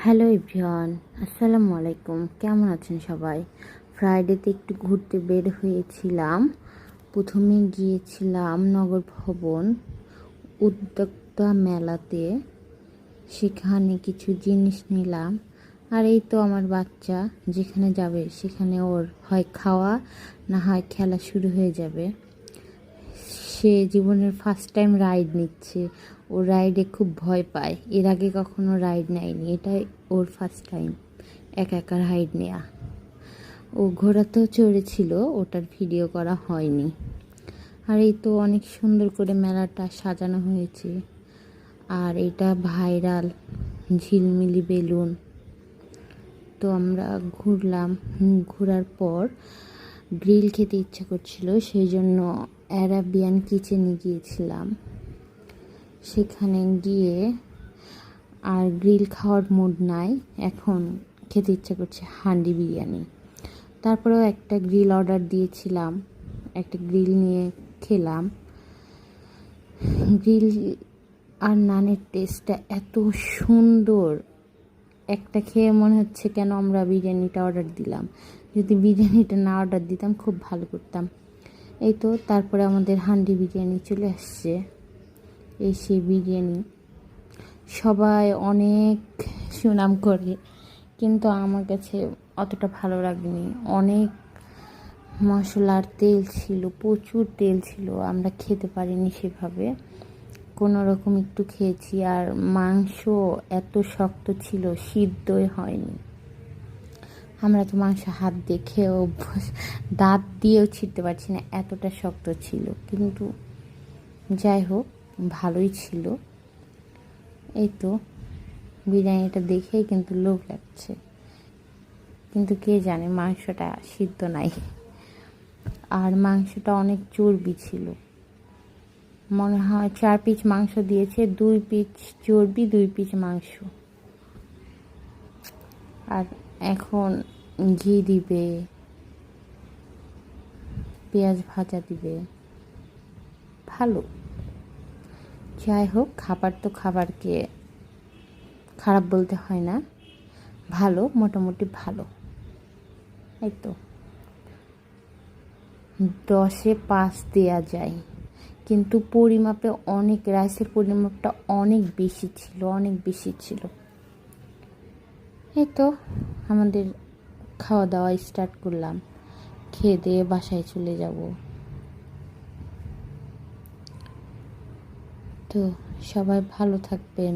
Hello everyone, আসসালামু আলাইকুম। কেমন আছেন সবাই? ফ্রাইডেতে একটু ঘুরতে বের হয়েছিলাম। প্রথমে গিয়েছিলাম নগর ভবন উদ্যোক্তা মেলাতে। সেখানে কিছু জিনিস নিলাম। আর এই তো আমার বাচ্চা যেখানে যাবে সেখানে ওর হয় খাওয়া না হয় খেলা শুরু হয়ে যাবে। সে জীবনের ফার্স্ট টাইম রাইড নিচ্ছে। ও রাইডে খুব ভয় পায়, এর আগে কখনো রাইড নেয়নি, এটাই ওর ফার্স্ট টাইম একা একা রাইড নেওয়া। ও ঘোড়াতেও চড়েছিল, ওটার ভিডিও করা হয়নি। আর এই তো অনেক সুন্দর করে মেলাটা সাজানো হয়েছে। আর এটা ভাইরাল ঝিলমিলি বেলুন। তো আমরা ঘুরলাম, ঘোরার পর গ্রিল খেতে ইচ্ছা করছিল, সেই জন্য অ্যারাবিয়ান কিচেনে গিয়েছিলাম। সেখানে গিয়ে আর গ্রিল খাওয়ার মুড নাই, এখন খেতে ইচ্ছা করছে হান্ডি বিরিয়ানি। তারপরেও একটা গ্রিল অর্ডার দিয়েছিলাম, একটা গ্রিল নিয়ে খেলাম। গ্রিল আর নানের টেস্টটা এত সুন্দর, একটা খেয়ে মনে হচ্ছে কেন আমরা বিরিয়ানিটা অর্ডার দিলাম। যদি বিরিয়ানিটা না অর্ডার দিতাম খুব ভালো করতাম। এই তো তারপরে আমাদের হান্ডি বিরিয়ানি চলে আসছে। এই সেই বিরিয়ানি সবাই অনেক সুনাম করে, কিন্তু আমার কাছে অতটা ভালো লাগেনি। অনেক মশলার তেল ছিল, প্রচুর তেল ছিল, আমরা খেতে পারিনি সেভাবে, কোনো রকম একটু খেয়েছি। আর মাংস এত শক্ত ছিল, সিদ্ধই হয়নি। আমরা তো মাংস হাত দিয়ে খেয়েও দাঁত দিয়েও ছিঁড়তে পারছি না, এতটা শক্ত ছিল। কিন্তু যাই হোক, ভালোই ছিল। এই তো বিরিয়ানিটা দেখেই কিন্তু লোভ লাগছে, কিন্তু কে জানে মাংসটা সিদ্ধ নাই। আর মাংসটা অনেক চর্বি ছিল, মনে হয় 4 পিস মাংস দিয়েছে, 2 পিস চর্বি 2 পিস মাংস। আর এখন ঘি দিবে, পেঁয়াজ ভাজা দিবে, ভালো। যাই হোক, খাবার তো খাবারকে খারাপ বলতে হয় না, ভালো, মোটামুটি ভালো। এই তো 10-এ 5 দেওয়া যায়, কিন্তু পরিমাপে অনেক, রাইসের পরিমাপটা অনেক বেশি ছিল, অনেক বেশি ছিল। এই তো আমাদের খাওয়া দাওয়া স্টার্ট করলাম, খেয়ে দিয়ে বাসায় চলে যাব। তো সবাই ভালো থাকবেন।